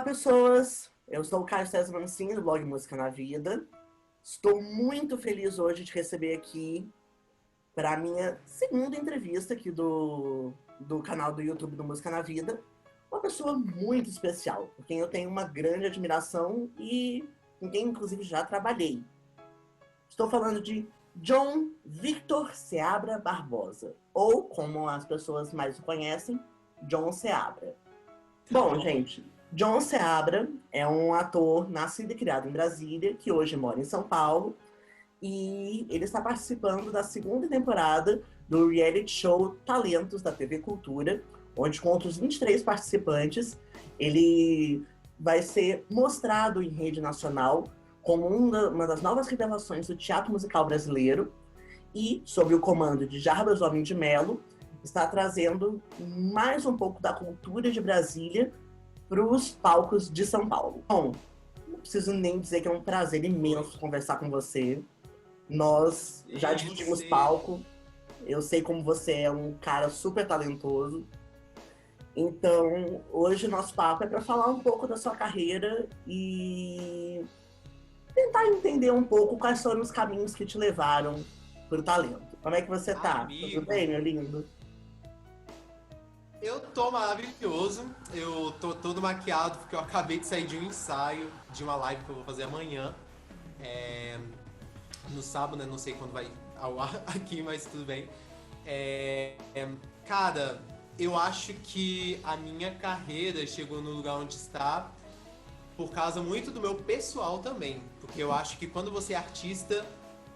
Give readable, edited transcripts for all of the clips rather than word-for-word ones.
pessoas! Eu sou o Caio César Mancini, do blog Música na Vida. Estou muito feliz hoje de receber aqui para a minha segunda entrevista aqui do canal do YouTube do Música na Vida, uma pessoa muito especial, por quem eu tenho uma grande admiração e com quem, inclusive, já trabalhei. Estou falando de John Victor Seabra Barbosa, ou, como as pessoas mais o conhecem, John Seabra. Bom, gente, John Seabra é um ator nascido e criado em Brasília, que hoje mora em São Paulo, e ele está participando da segunda temporada do reality show Talentos da TV Cultura, onde com outros 23 participantes, ele vai ser mostrado em rede nacional como uma das novas revelações do teatro musical brasileiro e, sob o comando de Jarbas Homem de Melo, está trazendo mais um pouco da cultura de Brasília para os palcos de São Paulo. Bom, não preciso nem dizer que é um prazer imenso conversar com você. Nós já dividimos palco. Eu sei como você é um cara super talentoso. Então, hoje o nosso papo é para falar um pouco da sua carreira e tentar entender um pouco quais foram os caminhos que te levaram para o talento. Como é que você tá? Amigo, Tudo bem, meu lindo? eu tô maravilhoso. Eu tô todo maquiado porque eu acabei de sair de um ensaio de uma live que eu vou fazer amanhã. No sábado, né? Não sei quando vai ao ar aqui, mas tudo bem. Cara, eu acho que a minha carreira chegou no lugar onde está por causa muito do meu pessoal também. Porque eu acho que quando você é artista,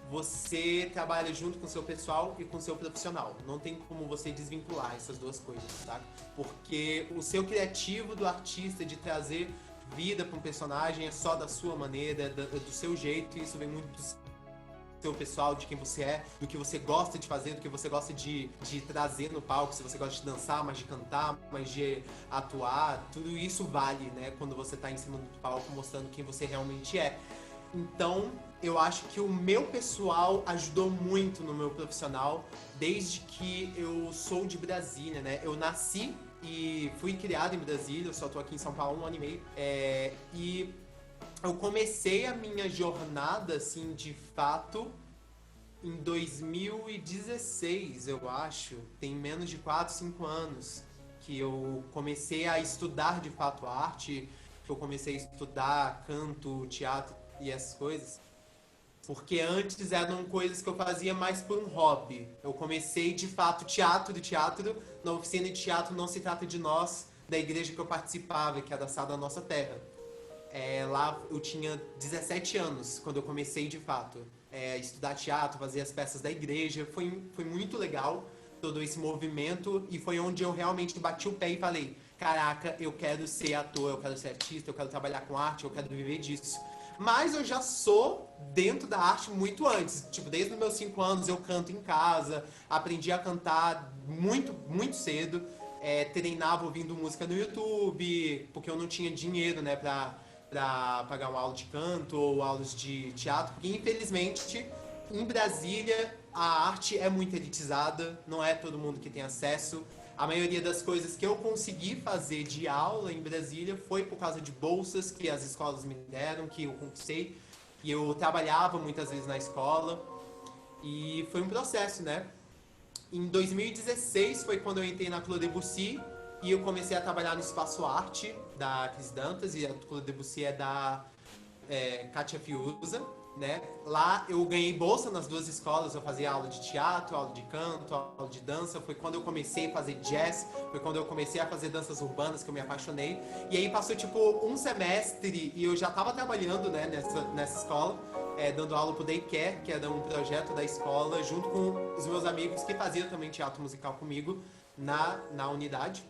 você trabalha junto com o seu pessoal e com o seu profissional. Não tem como você desvincular essas duas coisas, tá? Porque o seu criativo do artista de trazer vida para um personagem é só da sua maneira, do seu jeito, e isso vem muito do seu pessoal, de quem você é, do que você gosta de fazer, do que você gosta de trazer no palco, se você gosta de dançar, mais de cantar, mais de atuar, tudo isso vale, né? Quando você tá em cima do palco mostrando quem você realmente é. Então, eu acho que o meu pessoal ajudou muito no meu profissional, desde que eu sou de Brasília, né? Eu nasci e fui criado em Brasília, eu só tô aqui em São Paulo há 1 ano e meio. E eu comecei a minha jornada, assim, de fato, em 2016, eu acho. Tem menos de 4, 5 anos que eu comecei a estudar, de fato, arte. Que eu comecei a estudar canto, teatro e essas coisas. Porque antes eram coisas que eu fazia mais por um hobby. Eu comecei, de fato, teatro. Na oficina de teatro Não Se Trata de Nós, da igreja que eu participava, que é da Sala da Nossa Terra. Lá eu tinha 17 anos quando eu comecei de fato estudar teatro, fazer as peças da igreja. Foi muito legal todo esse movimento e foi onde eu realmente bati o pé e falei: caraca, eu quero ser ator, eu quero ser artista, eu quero trabalhar com arte, eu quero viver disso. Mas eu já sou dentro da arte muito antes. Tipo, desde os meus 5 anos eu canto em casa, aprendi a cantar muito, muito cedo. Treinava ouvindo música no YouTube, porque eu não tinha dinheiro, né, pra pagar uma aula de canto ou aulas de teatro, porque infelizmente em Brasília a arte é muito elitizada, não é todo mundo que tem acesso. A maioria das coisas que eu consegui fazer de aula em Brasília foi por causa de bolsas que as escolas me deram, que eu conquistei, e eu trabalhava muitas vezes na escola, e foi um processo, né? Em 2016 foi quando eu entrei na Clos Debussy e eu comecei a trabalhar no Espaço Arte da Cris Dantas, e a Clos Debussy é da Kátia Fiuza, né? Lá eu ganhei bolsa nas duas escolas, eu fazia aula de teatro, aula de canto, aula de dança. Foi quando eu comecei a fazer jazz, foi quando eu comecei a fazer danças urbanas que eu me apaixonei. E aí passou tipo um semestre e eu já estava trabalhando, né, nessa escola, dando aula pro Daycare, que era um projeto da escola, junto com os meus amigos que faziam também teatro musical comigo na unidade.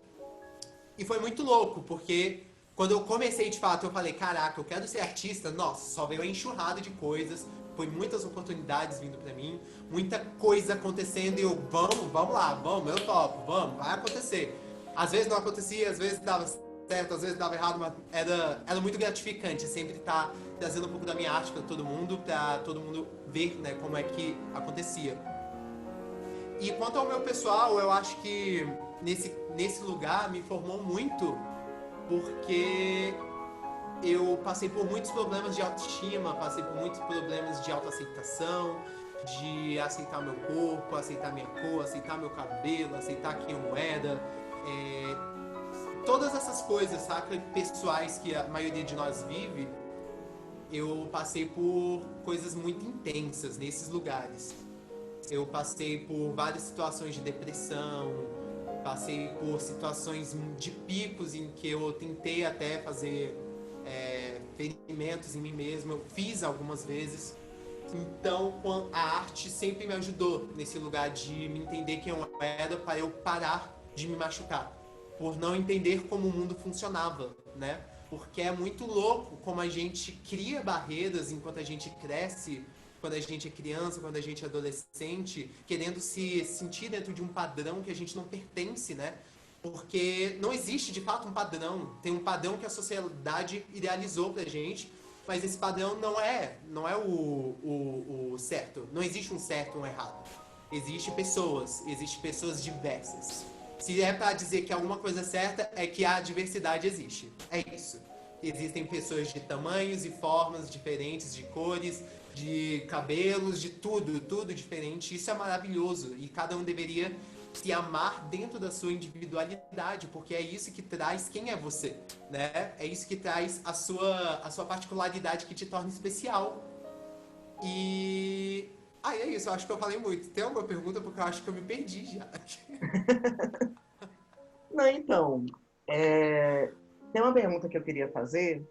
E foi muito louco, porque quando eu comecei de fato, eu falei, caraca, eu quero ser artista. Nossa, só veio a enxurrada de coisas, foi muitas oportunidades vindo pra mim, muita coisa acontecendo e eu, vamos lá, vamos, eu topo, vamos, vai acontecer. Às vezes não acontecia, às vezes dava certo, às vezes dava errado, mas era muito gratificante sempre estar trazendo um pouco da minha arte pra todo mundo ver, né, como é que acontecia. E quanto ao meu pessoal, eu acho que nesse lugar me formou muito, porque eu passei por muitos problemas de autoestima, passei por muitos problemas de autoaceitação, de aceitar meu corpo, aceitar minha cor, aceitar meu cabelo, aceitar quem eu era. Todas essas coisas, saca, pessoais que a maioria de nós vive, eu passei por coisas muito intensas nesses lugares. Eu passei por várias situações de depressão, passei por situações de picos em que eu tentei até fazer ferimentos em mim mesmo, eu fiz algumas vezes. Então a arte sempre me ajudou nesse lugar de me entender quem eu era para eu parar de me machucar, por não entender como o mundo funcionava, né? Porque é muito louco como a gente cria barreiras enquanto a gente cresce, quando a gente é criança, quando a gente é adolescente, querendo se sentir dentro de um padrão que a gente não pertence, né? Porque não existe de fato um padrão. Tem um padrão que a sociedade idealizou pra gente, mas esse padrão não é o certo. Não existe um certo e um errado. Existem pessoas diversas. Se é pra dizer que alguma coisa é certa, é que a diversidade existe. É isso. Existem pessoas de tamanhos e formas diferentes, de cores, de cabelos, de tudo diferente. Isso é maravilhoso. E cada um deveria se amar dentro da sua individualidade, porque é isso que traz quem é você, né? É isso que traz a sua particularidade que te torna especial. E... é isso, eu acho que eu falei muito. Tem alguma pergunta? Porque eu acho que eu me perdi já. Não, então, tem uma pergunta que eu queria fazer,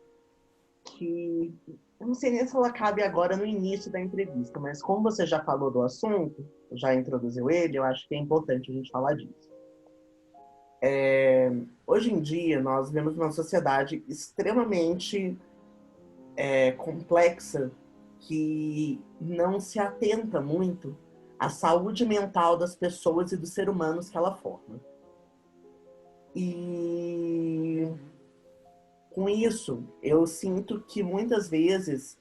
que eu não sei nem se ela cabe agora no início da entrevista, mas como você já falou do assunto, já introduziu ele, eu acho que é importante a gente falar disso. Hoje em dia, nós vivemos uma sociedade extremamente complexa, que não se atenta muito à saúde mental das pessoas e dos seres humanos que ela forma. E com isso, eu sinto que muitas vezes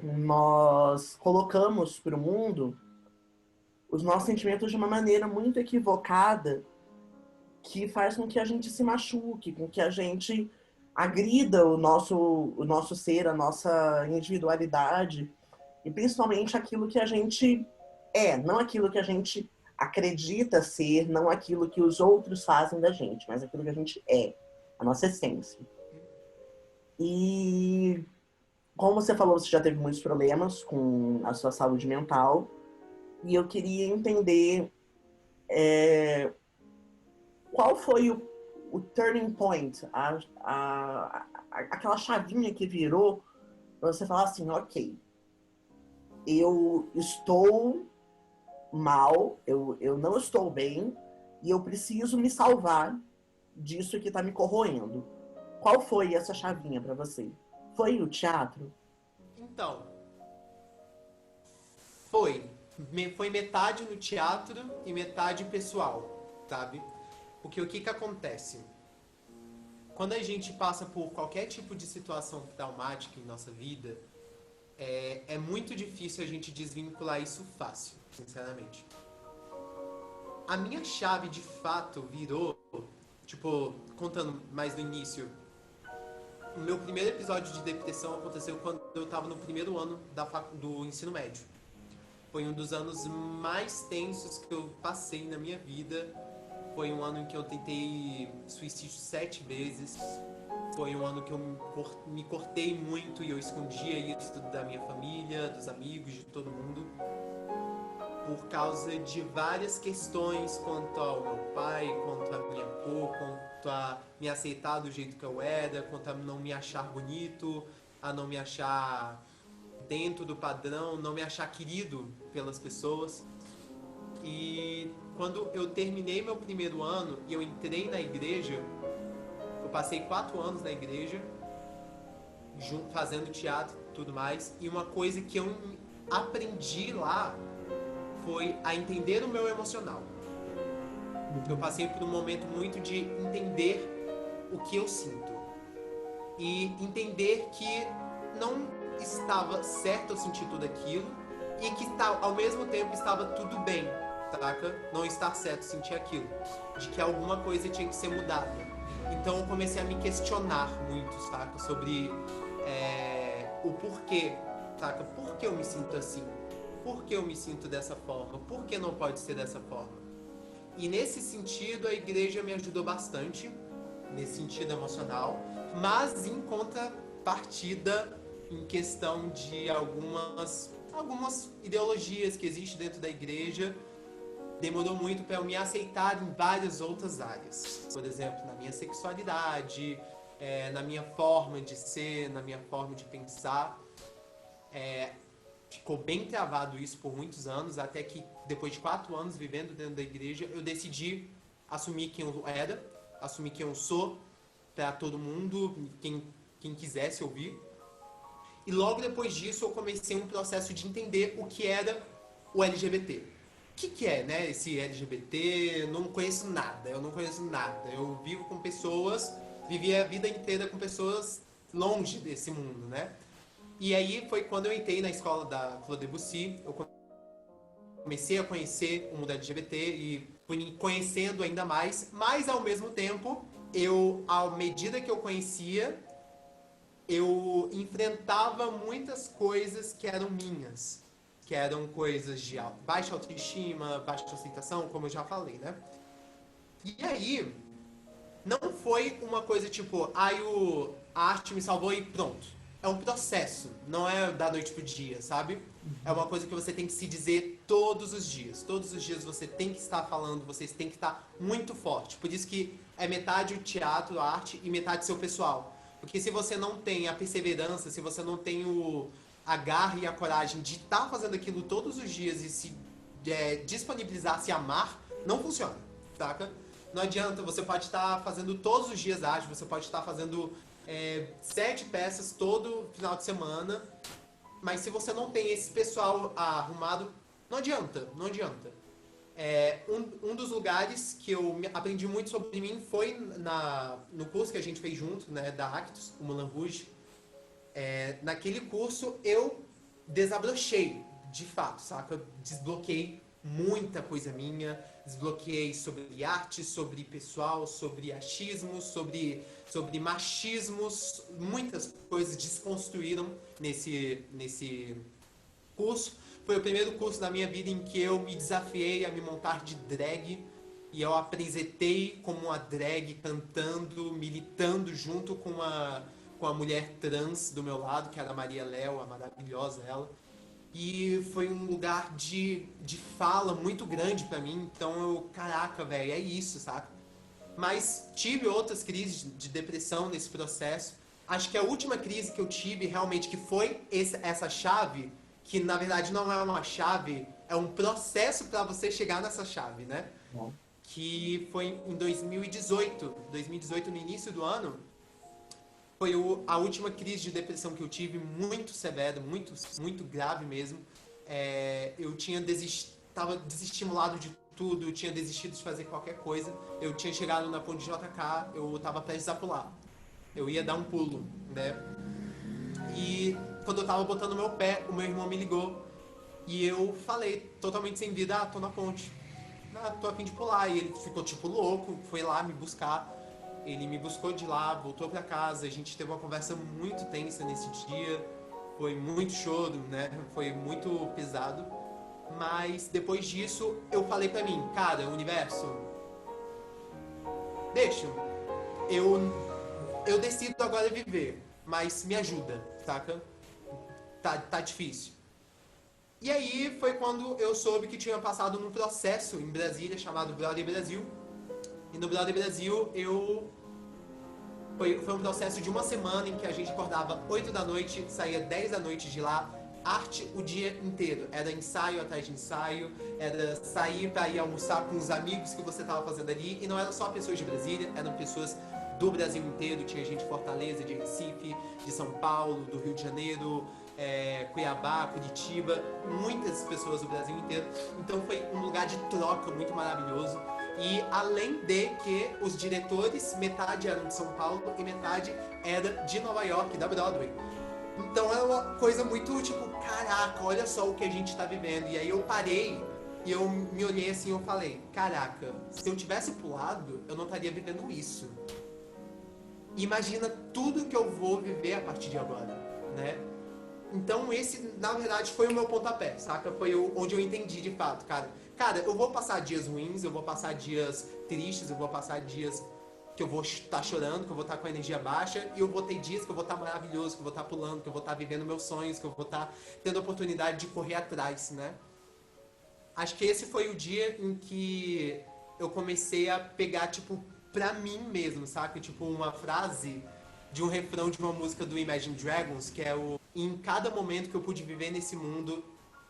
nós colocamos para o mundo os nossos sentimentos de uma maneira muito equivocada, que faz com que a gente se machuque, com que a gente agrida o nosso ser, a nossa individualidade, e principalmente aquilo que a gente não aquilo que a gente acredita ser, não aquilo que os outros fazem da gente, mas aquilo que a gente é, a nossa essência. E como você falou, você já teve muitos problemas com a sua saúde mental, e eu queria entender qual foi o turning point, aquela chavinha que virou para você falar assim, ok, eu estou mal, eu não estou bem e eu preciso me salvar disso que está me corroendo. Qual foi essa chavinha para você? Foi o teatro? Então, foi metade no teatro e metade pessoal, sabe? Porque o que acontece? Quando a gente passa por qualquer tipo de situação traumática em nossa vida, é muito difícil a gente desvincular isso fácil, sinceramente. A minha chave, de fato, virou, contando mais do início, o meu primeiro episódio de depressão aconteceu quando eu estava no primeiro ano do ensino médio. Foi um dos anos mais tensos que eu passei na minha vida. Foi um ano em que eu tentei suicídio 7 vezes. Foi um ano que eu me cortei muito e eu escondia isso da minha família, dos amigos, de todo mundo. Por causa de várias questões quanto ao meu pai, quanto à minha cor, quanto a me aceitar do jeito que eu era, quanto a não me achar bonito, a não me achar dentro do padrão, não me achar querido pelas pessoas. E quando eu terminei meu primeiro ano e eu entrei na igreja, eu passei 4 anos na igreja, fazendo teatro e tudo mais, e uma coisa que eu aprendi lá foi a entender o meu emocional. Eu passei por um momento muito de entender o que eu sinto. E entender que não estava certo eu sentir tudo aquilo e que ao mesmo tempo estava tudo bem, saca? Não estar certo sentir aquilo. De que alguma coisa tinha que ser mudada. Então eu comecei a me questionar muito, saca? Sobre o porquê, saca? Por que eu me sinto assim? Por que eu me sinto dessa forma? Por que não pode ser dessa forma? E nesse sentido, a igreja me ajudou bastante, nesse sentido emocional, mas em contrapartida, em questão de algumas ideologias que existem dentro da igreja, demorou muito para eu me aceitar em várias outras áreas. Por exemplo, na minha sexualidade, na minha forma de ser, na minha forma de pensar. Ficou bem travado isso por muitos anos, até que depois de 4 anos vivendo dentro da igreja, eu decidi assumir quem eu era, assumir quem eu sou para todo mundo, quem quisesse ouvir. E logo depois disso eu comecei um processo de entender o que era o LGBT. O que é, né, esse LGBT? Eu não conheço nada, Eu vivo com pessoas, vivi a vida inteira com pessoas longe desse mundo, né? E aí foi quando eu entrei na escola da Claude Debussy, eu comecei a conhecer o mundo LGBT e fui conhecendo ainda mais, mas ao mesmo tempo, à medida que eu conhecia, eu enfrentava muitas coisas que eram minhas, que eram coisas de baixa autoestima, baixa aceitação, como eu já falei, né? E aí, não foi uma coisa tipo, a arte me salvou e pronto. É um processo, não é da noite pro dia, sabe? É uma coisa que você tem que se dizer todos os dias. Todos os dias você tem que estar falando, você tem que estar muito forte. Por isso que é metade o teatro, a arte e metade seu pessoal. Porque se você não tem a perseverança, se você não tem a garra e a coragem de estar fazendo aquilo todos os dias e se disponibilizar, se amar, não funciona, saca? Não adianta, você pode estar fazendo todos os dias arte, você pode estar fazendo 7 peças todo final de semana, mas se você não tem esse pessoal arrumado, não adianta. Um dos lugares que eu aprendi muito sobre mim foi no curso que a gente fez junto, né, da Actus, o Moulin Rouge. Naquele curso eu desabrochei, de fato, saca? Desbloqueei muita coisa minha, desbloqueei sobre arte, sobre pessoal, sobre achismo, sobre machismos, muitas coisas desconstruíram nesse curso. Foi o primeiro curso da minha vida em que eu me desafiei a me montar de drag e eu apresentei como uma drag cantando, militando junto com a mulher trans do meu lado, que era a Maria Léo, a maravilhosa ela. E foi um lugar de fala muito grande pra mim. Então caraca, velho, é isso, saca? Mas tive outras crises de depressão nesse processo. Acho que a última crise que eu tive realmente, que foi essa chave, que na verdade não é uma chave, é um processo pra você chegar nessa chave, né? Bom. Que foi em 2018, no início do ano. Foi a última crise de depressão que eu tive, muito severa, muito, muito grave mesmo. Eu estava desestimulado de tudo, eu tinha desistido de fazer qualquer coisa. Eu tinha chegado na ponte de JK, eu estava prestes a pular. Eu ia dar um pulo, né? E quando eu estava botando meu pé, o meu irmão me ligou. E eu falei, totalmente sem vida, tô na ponte. Tô a fim de pular. E ele ficou tipo louco, foi lá me buscar. Ele me buscou de lá, voltou pra casa, a gente teve uma conversa muito tensa nesse dia, foi muito choro, né? Foi muito pesado. Mas depois disso, eu falei pra mim, cara, universo, deixa, eu decido agora viver, mas me ajuda, saca? Tá difícil. E aí foi quando eu soube que tinha passado num processo em Brasília chamado Brother Brasil. E no Brother Brasil foi um processo de uma semana em que a gente acordava 8 da noite, saía 10 da noite de lá, arte o dia inteiro. Era ensaio atrás de ensaio, era sair para ir almoçar com os amigos que você estava fazendo ali. E não eram só pessoas de Brasília, eram pessoas do Brasil inteiro. Tinha gente de Fortaleza, de Recife, de São Paulo, do Rio de Janeiro, Cuiabá, Curitiba, muitas pessoas do Brasil inteiro. Então foi um lugar de troca muito maravilhoso. E além de que os diretores, metade eram de São Paulo e metade era de Nova York, da Broadway. Então é uma coisa muito tipo, caraca, olha só o que a gente tá vivendo. E aí eu parei e eu me olhei assim e eu falei, caraca, se eu tivesse pulado, eu não estaria vivendo isso. Imagina tudo que eu vou viver a partir de agora, né? Então esse, na verdade, foi o meu pontapé, saca? Foi onde eu entendi de fato, cara. Cara, eu vou passar dias ruins, eu vou passar dias tristes, eu vou passar dias que eu vou estar chorando, que eu vou estar com a energia baixa, e eu vou ter dias que eu vou estar maravilhoso, que eu vou estar pulando, que eu vou estar vivendo meus sonhos, que eu vou estar tendo a oportunidade de correr atrás, né? Acho que esse foi o dia em que eu comecei a pegar, tipo, pra mim mesmo, saca? Tipo, uma frase de um refrão de uma música do Imagine Dragons, que é o em cada momento que eu pude viver nesse mundo,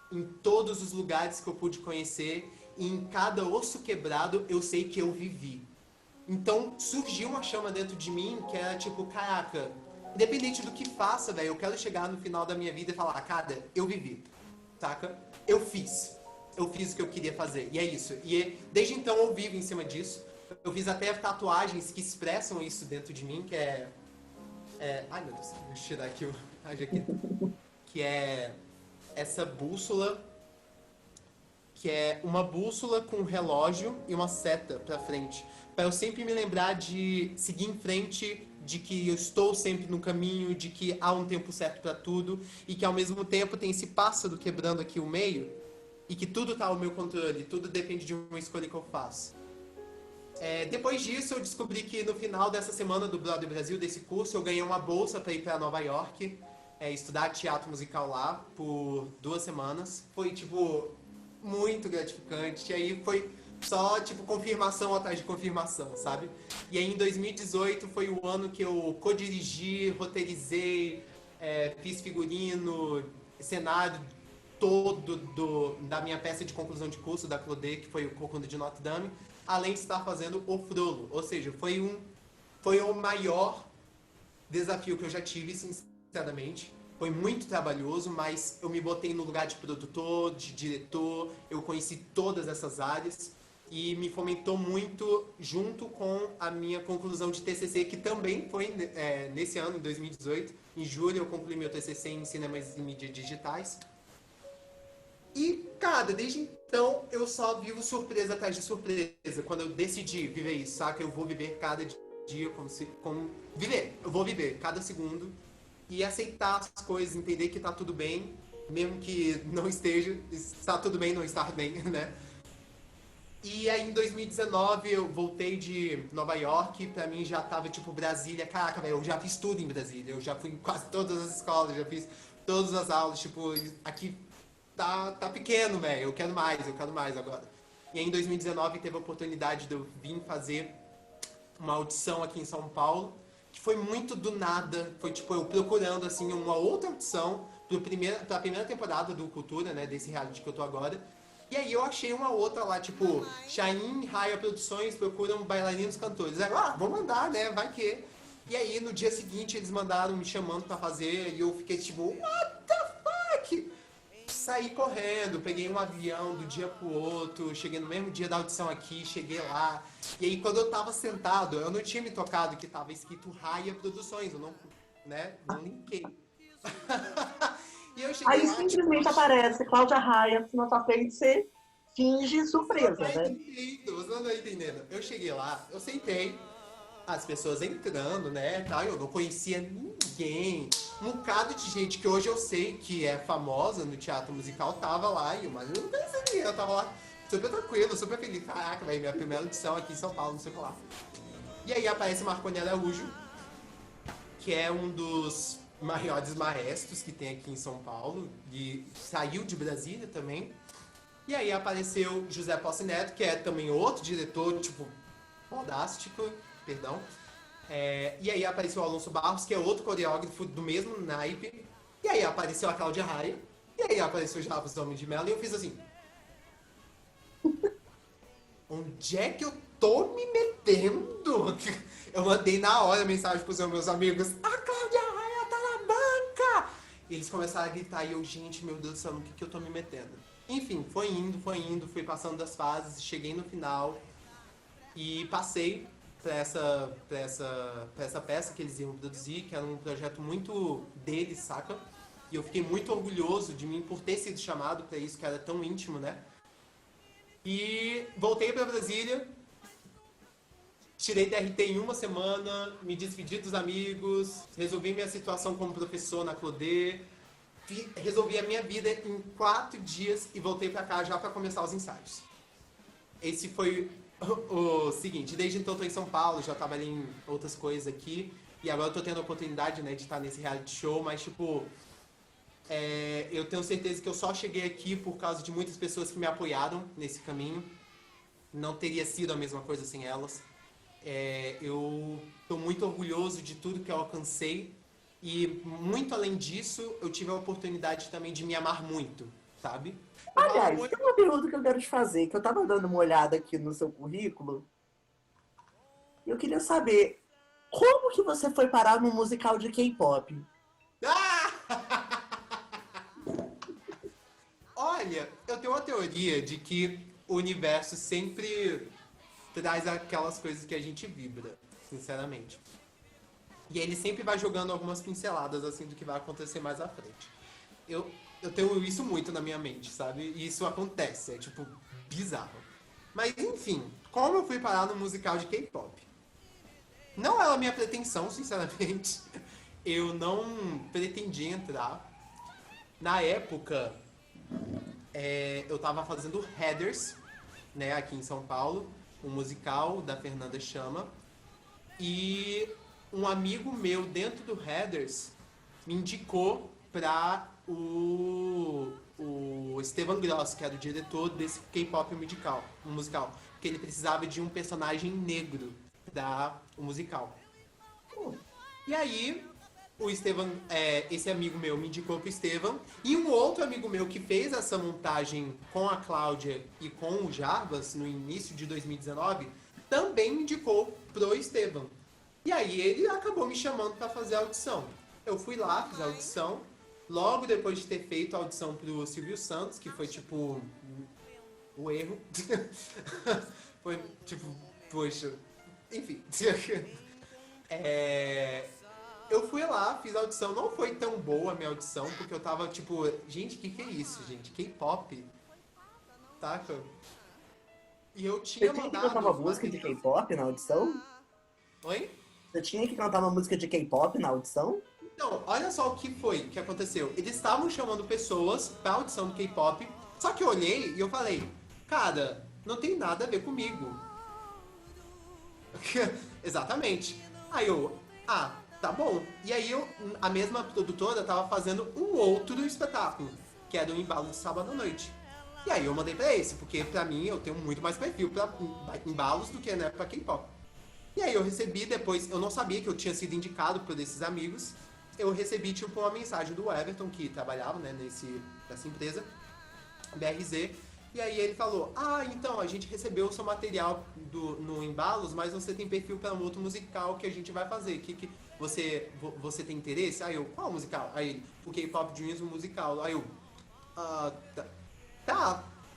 em todos os lugares que eu pude conhecer, e em cada osso quebrado, eu sei que eu vivi. Então surgiu uma chama dentro de mim que era tipo, caraca, independente do que faça, velho, eu quero chegar no final da minha vida e falar, cara, eu vivi, saca? Eu fiz. Eu fiz o que eu queria fazer. E é isso. E desde então eu vivo em cima disso. Eu fiz até tatuagens que expressam isso dentro de mim, que ai meu Deus, deixa eu tirar aqui a jaqueta. Que é essa bússola, que é uma bússola com um relógio e uma seta pra frente. Pra eu sempre me lembrar de seguir em frente, de que eu estou sempre no caminho, de que há um tempo certo pra tudo, e que ao mesmo tempo tem esse pássaro quebrando aqui o meio, e que tudo tá ao meu controle, tudo depende de uma escolha que eu faço. Depois disso, eu descobri que no final dessa semana do Broadway Brasil, desse curso, eu ganhei uma bolsa para ir para Nova York, estudar teatro musical lá por 2 semanas. Foi, tipo, muito gratificante. E aí foi só, tipo, confirmação atrás de confirmação, sabe? E aí em 2018 foi o ano que eu co-dirigi, roteirizei, fiz figurino, cenário todo da minha peça de conclusão de curso da Claudê, que foi o Corcunda de Notre Dame, além de estar fazendo o Frollo. Ou seja, foi o maior desafio que eu já tive, sinceramente. Foi muito trabalhoso, mas eu me botei no lugar de produtor, de diretor, eu conheci todas essas áreas e me fomentou muito junto com a minha conclusão de TCC, que também foi nesse ano, em 2018. Em julho eu concluí meu TCC em Cinemas e Mídias Digitais. E, cara, desde então eu só vivo surpresa atrás de surpresa. Quando eu decidi viver isso, saca? Eu vou viver cada dia como viver. Eu vou viver cada segundo e aceitar as coisas, entender que tá tudo bem, mesmo que não esteja, está tudo bem não estar bem, né? E aí em 2019 eu voltei de Nova York, pra mim já tava tipo Brasília, caraca, velho, eu já fiz tudo em Brasília, eu já fui em quase todas as escolas, já fiz todas as aulas, tipo, aqui tá pequeno, velho, eu quero mais agora. E aí em 2019 teve a oportunidade de eu vir fazer uma audição aqui em São Paulo, que foi muito do nada, foi tipo eu procurando assim uma outra audição pra primeira temporada do Cultura, né, desse reality que eu tô agora. E aí eu achei uma outra lá, tipo, Shain Raya Produções procuram bailarinos cantores. Aí, vou mandar, né, vai que. E aí no dia seguinte eles mandaram me chamando pra fazer e eu fiquei tipo, what the fuck? Saí correndo, peguei um avião do dia pro outro, cheguei no mesmo dia da audição aqui, cheguei lá. E aí quando eu tava sentado, eu não tinha me tocado que tava escrito Raya Produções, eu não, né, não linkei. E eu cheguei Aí lá, simplesmente tipo, aparece Cláudia Raia na sua frente, você finge surpresa, né? você não tá entendendo. Eu cheguei lá, eu sentei, as pessoas entrando, né, tal, eu não conhecia ninguém. Um bocado de gente que hoje eu sei que é famosa no teatro musical tava lá, mas eu não conhecia ninguém, eu tava lá super tranquilo, super feliz. Caraca, velho, minha primeira audição aqui em São Paulo, não sei o que lá. E aí aparece Marconi Araújo, que é um dos maiores maestros que tem aqui em São Paulo, e saiu de Brasília também. E aí apareceu José Posse Neto, que é também outro diretor, tipo, fodástico, perdão. E aí apareceu o Alonso Barros, que é outro coreógrafo do mesmo naipe. E aí apareceu a Cláudia Raia. E aí apareceu o Jarbas Homem de Mello. E eu fiz assim... Onde é que eu tô me metendo? Eu mandei na hora mensagem pros meus amigos. A Cláudia Raia tá na banca! E eles começaram a gritar. E eu, gente, meu Deus do céu, no que eu tô me metendo? Enfim, foi indo, fui passando das fases. Cheguei no final. E passei pra essa peça que eles iam produzir, que era um projeto muito deles, saca? E eu fiquei muito orgulhoso de mim por ter sido chamado pra isso, que era tão íntimo, né? E voltei pra Brasília, tirei DRT em uma semana, me despedi dos amigos, resolvi minha situação como professor na Clodê, resolvi a minha vida em 4 dias e voltei pra cá já pra começar os ensaios. Esse foi o seguinte, desde então eu tô em São Paulo, já trabalhei em outras coisas aqui, e agora eu tô tendo a oportunidade, né, de estar nesse reality show, mas tipo, eu tenho certeza que eu só cheguei aqui por causa de muitas pessoas que me apoiaram nesse caminho. Não teria sido a mesma coisa sem elas. Eu estou muito orgulhoso de tudo que eu alcancei e, muito além disso, eu tive a oportunidade também de me amar muito, sabe? Eu falo Aliás, muito... tem uma pergunta que eu quero te fazer, que eu tava dando uma olhada aqui no seu currículo, e eu queria saber, como que você foi parar num musical de K-pop? Ah! Olha, eu tenho uma teoria de que o universo sempre traz aquelas coisas que a gente vibra, sinceramente. E ele sempre vai jogando algumas pinceladas assim do que vai acontecer mais à frente. Eu tenho isso muito na minha mente, sabe? E isso acontece, é tipo bizarro. Mas enfim, como eu fui parar no musical de K-pop? Não era a minha pretensão, sinceramente. Eu não pretendia entrar. Na época, eu tava fazendo Heathers, né, aqui em São Paulo, um musical da Fernanda Chama. E um amigo meu dentro do Heathers me indicou para o Esteban Gross, que era o diretor desse K-pop musical, porque ele precisava de um personagem negro para o musical. E aí, o Esteban, esse amigo meu me indicou pro Esteban, e um outro amigo meu que fez essa montagem com a Cláudia e com o Jarbas no início de 2019, também me indicou pro Esteban. E aí ele acabou me chamando para fazer a audição. Eu fui lá, fiz a audição. Logo depois de ter feito a audição pro Silvio Santos, que foi tipo o erro. Foi tipo, poxa, enfim. Eu fui lá, fiz a audição, não foi tão boa a minha audição, porque eu tava tipo, gente, que é isso, gente? K-pop? Saca? E eu Você tinha tinha que cantar uma mandado música de material. K-pop na audição? Oi? Você tinha que cantar uma música de K-pop na audição? Então, olha só o que foi, que aconteceu. Eles estavam chamando pessoas pra audição do K-pop, só que eu olhei e eu falei, cara, não tem nada a ver comigo. Exatamente. Aí eu, tá bom. E aí a mesma produtora tava fazendo um outro espetáculo, que era o Embalo de Sábado à Noite. E aí eu mandei pra esse, porque pra mim eu tenho muito mais perfil pra embalos do que, né, pra K-pop. E aí eu recebi depois, eu não sabia que eu tinha sido indicado por esses amigos. Eu recebi tipo uma mensagem do Everton, que trabalhava, né, nessa empresa, BRZ. E aí ele falou, então, a gente recebeu o seu material no Embalos, mas você tem perfil para um outro musical que a gente vai fazer. Que você tem interesse? Aí eu, qual musical? Aí ele, o K-Pop Dreams, o musical. Aí eu, ah,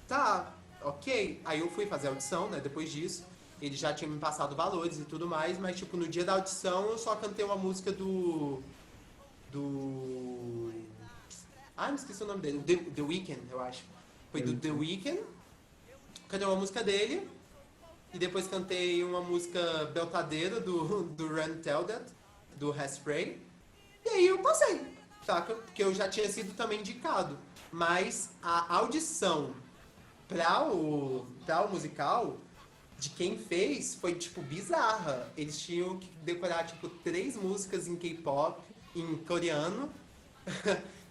tá, ok. Aí eu fui fazer a audição, né, depois disso. Ele já tinha me passado valores e tudo mais, mas tipo, no dia da audição eu só cantei uma música do... me esqueci o nome dele. The Weeknd, eu acho. Foi do The Weeknd. Cantei uma música dele. E depois cantei uma música beltadeira do Run Tell That, do Hairspray. E aí eu passei, saca? Porque eu já tinha sido também indicado. Mas a audição pra o musical, de quem fez, foi, tipo, bizarra. Eles tinham que decorar, tipo, 3 músicas em K-pop, em coreano,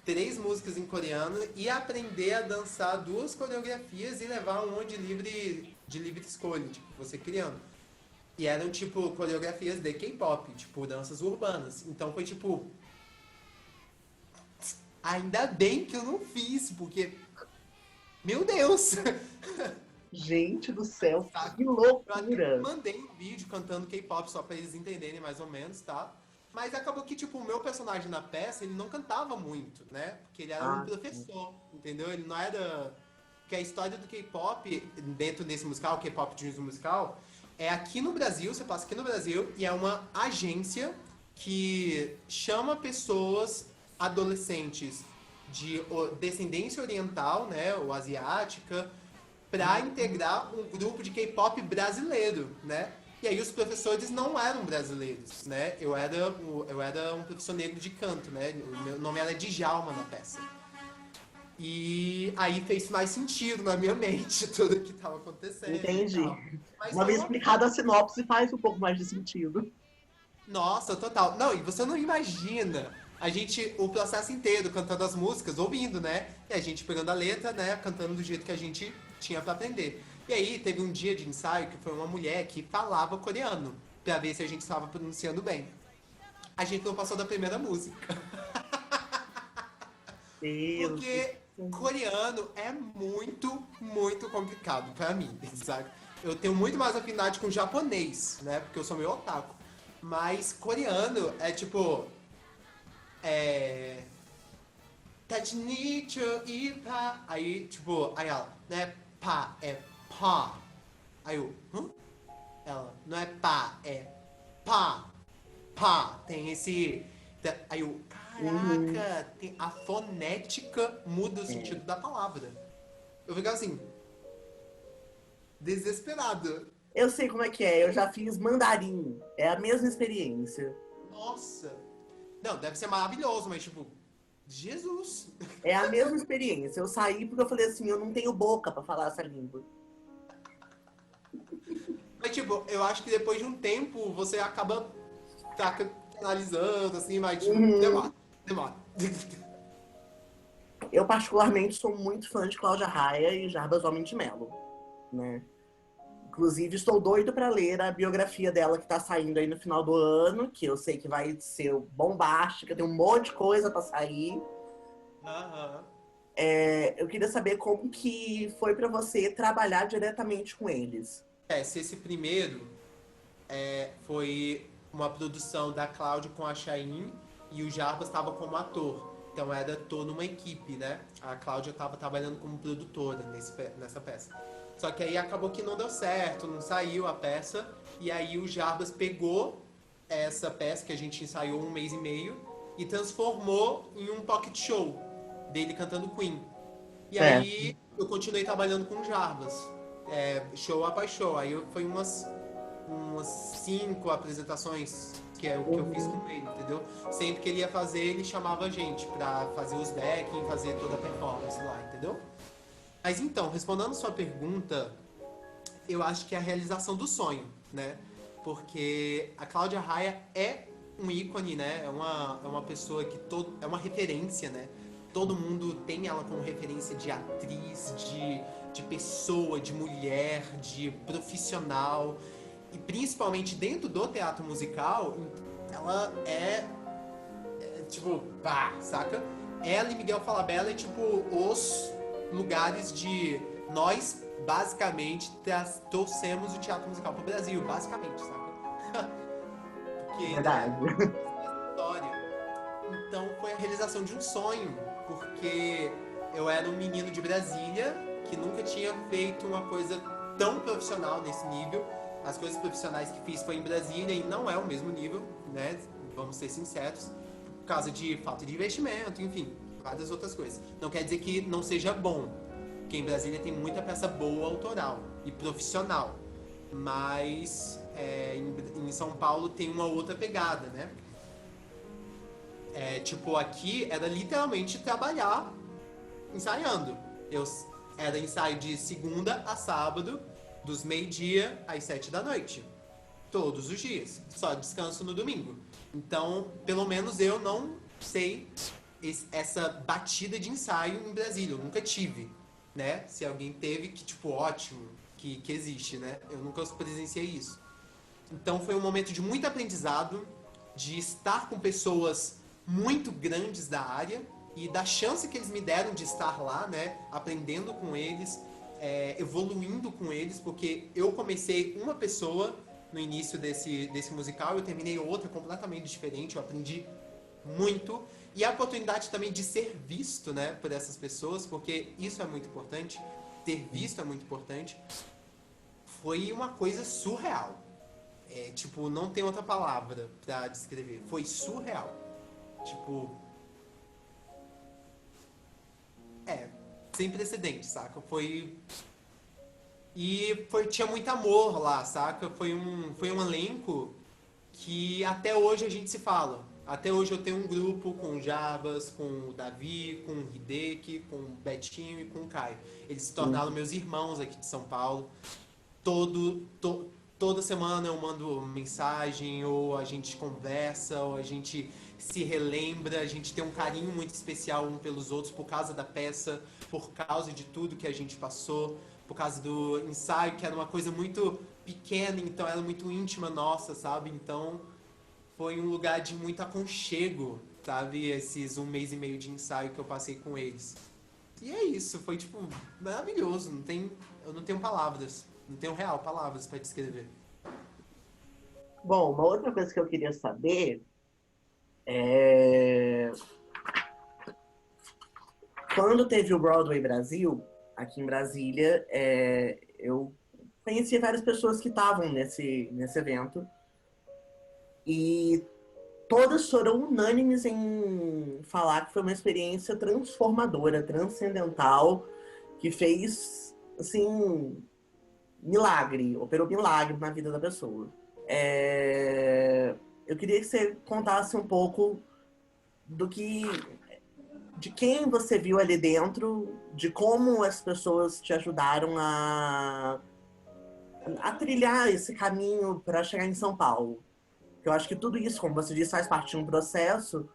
3 músicas em coreano, e aprender a dançar 2 coreografias e levar um monte de livre escolha, tipo, você criando. E eram, tipo, coreografias de K-pop, tipo, danças urbanas. Então foi, tipo... Ainda bem que eu não fiz, porque... Meu Deus! Gente do céu, Tá? que Eu até loucura! mandei um vídeo cantando K-pop só pra eles entenderem mais ou menos, tá? Mas acabou que, tipo, o meu personagem na peça, ele não cantava muito, né? Porque ele era um Sim. professor, entendeu? Ele não era... Porque a história do K-pop, dentro desse musical, K-pop Dreams musical, é aqui no Brasil, você passa aqui no Brasil, e é uma agência que chama pessoas adolescentes de descendência oriental, né, ou asiática, para integrar um grupo de K-pop brasileiro, né? E aí os professores não eram brasileiros, né? Eu era um professor negro de canto, né? O meu nome era Djalma na peça. E aí fez mais sentido na minha mente tudo que estava acontecendo e Entendi. tal. Mas Uma foi vez uma. explicada a sinopse faz um pouco mais de sentido. Nossa, total. Não, e você não imagina a gente, o processo inteiro, cantando as músicas, ouvindo, né? E a gente pegando a letra, né? Cantando do jeito que a gente tinha pra aprender. E aí teve um dia de ensaio que foi uma mulher que falava coreano, pra ver se a gente estava pronunciando bem. A gente não passou da primeira música. Deus do Porque céu. coreano é muito, muito complicado pra mim, sabe? Eu tenho muito mais afinidade com japonês, né? Porque eu sou meio otaku. Mas coreano é tipo. É. Tachnicho e pá. Aí, tipo, aí ela, não é pá, é pá. Aí eu, hã? Ela, não é pá, é pá, pá. Tem esse. Aí eu, Uhum. caraca, a fonética muda o É. sentido da palavra. Eu ficava assim, desesperado. Eu sei como é que é, eu já fiz mandarim. É a mesma experiência. Nossa. Não, deve ser maravilhoso, mas tipo, Jesus. É a mesma experiência. Eu saí porque eu falei assim, eu não tenho boca pra falar essa língua. Mas tipo, eu acho que depois de um tempo você acaba analisando, assim, mas demora, Uhum. demora. Eu, particularmente, sou muito fã de Cláudia Raia e Jarbas Homem de Melo, né? Inclusive, estou doido para ler a biografia dela que está saindo aí no final do ano, que eu sei que vai ser bombástica, tem um monte de coisa para sair. Aham. Eu queria saber como que foi para você trabalhar diretamente com eles. Se esse primeiro foi uma produção da Cláudia com a Chain e o Jarbas estava como ator. Então era toda uma equipe, né? A Cláudia estava trabalhando como produtora nessa peça. Só que aí acabou que não deu certo, não saiu a peça. E aí o Jarbas pegou essa peça que a gente ensaiou um mês e meio e transformou em um pocket show dele cantando Queen. E Certo. aí eu continuei trabalhando com o Jarbas, show após show. Foi umas 5 apresentações que é o que eu fiz Uhum. com ele, entendeu? Sempre que ele ia fazer, ele chamava a gente pra fazer os backing, fazer toda a performance lá, entendeu? Mas então, respondendo sua pergunta, eu acho que é a realização do sonho, né? Porque a Cláudia Raia é um ícone, né? É uma pessoa que é uma referência, né? Todo mundo tem ela como referência de atriz, de pessoa, de mulher, de profissional. E principalmente dentro do teatro musical, ela tipo, pá, saca? Ela e Miguel Falabella é tipo os lugares de nós basicamente trouxemos o teatro musical pro Brasil, basicamente, saca? Porque, né, Verdade. essa história. Então foi a realização de um sonho, porque eu era um menino de Brasília que nunca tinha feito uma coisa tão profissional nesse nível. As coisas profissionais que fiz foi em Brasília e não é o mesmo nível, né? Vamos ser sinceros, por causa de falta de investimento, enfim, várias outras coisas. Não quer dizer que não seja bom, porque em Brasília tem muita peça boa autoral e profissional, mas em São Paulo tem uma outra pegada, né? Tipo, aqui era literalmente trabalhar ensaiando. Eu era ensaio de segunda a sábado, dos meio-dia às 7 da noite. Todos os dias. Só descanso no domingo. Então, pelo menos eu não sei essa batida de ensaio em Brasília. Eu nunca tive, né? Se alguém teve, que tipo, ótimo, que existe, né? Eu nunca presenciei isso. Então foi um momento de muito aprendizado, de estar com pessoas muito grandes da área e da chance que eles me deram de estar lá, né, aprendendo com eles, evoluindo com eles, porque eu comecei uma pessoa no início desse musical, eu terminei outra completamente diferente, eu aprendi muito e a oportunidade também de ser visto, né, por essas pessoas, porque isso é muito importante, ter visto é muito importante, foi uma coisa surreal. Tipo, não tem outra palavra pra descrever. Foi surreal. Tipo, sem precedentes, saca? Foi. E tinha muito amor lá, saca? Foi um elenco que até hoje a gente se fala. Até hoje eu tenho um grupo com o Jabas, com o Davi, com o Hideki, com o Betinho e com o Caio. Eles se tornaram meus irmãos aqui de São Paulo. Toda semana eu mando mensagem, ou a gente conversa, ou a gente se relembra, a gente tem um carinho muito especial um pelos outros por causa da peça, por causa de tudo que a gente passou, por causa do ensaio, que era uma coisa muito pequena, então era muito íntima nossa, sabe? Então foi um lugar de muito aconchego, sabe? Esses 1 mês e meio de ensaio que eu passei com eles. E é isso, foi tipo maravilhoso, eu não tenho palavras, não tenho real palavras pra descrever. Bom, uma outra coisa que eu queria saber é quando teve o Broadway Brasil, aqui em Brasília, eu conheci várias pessoas que estavam nesse evento e todas foram unânimes em falar que foi uma experiência transformadora, transcendental, que fez, assim, milagre, operou milagre na vida da pessoa. Eu queria que você contasse um pouco de quem você viu ali dentro, de como as pessoas te ajudaram a trilhar esse caminho para chegar em São Paulo. Eu acho que tudo isso, como você disse, faz parte de um processo.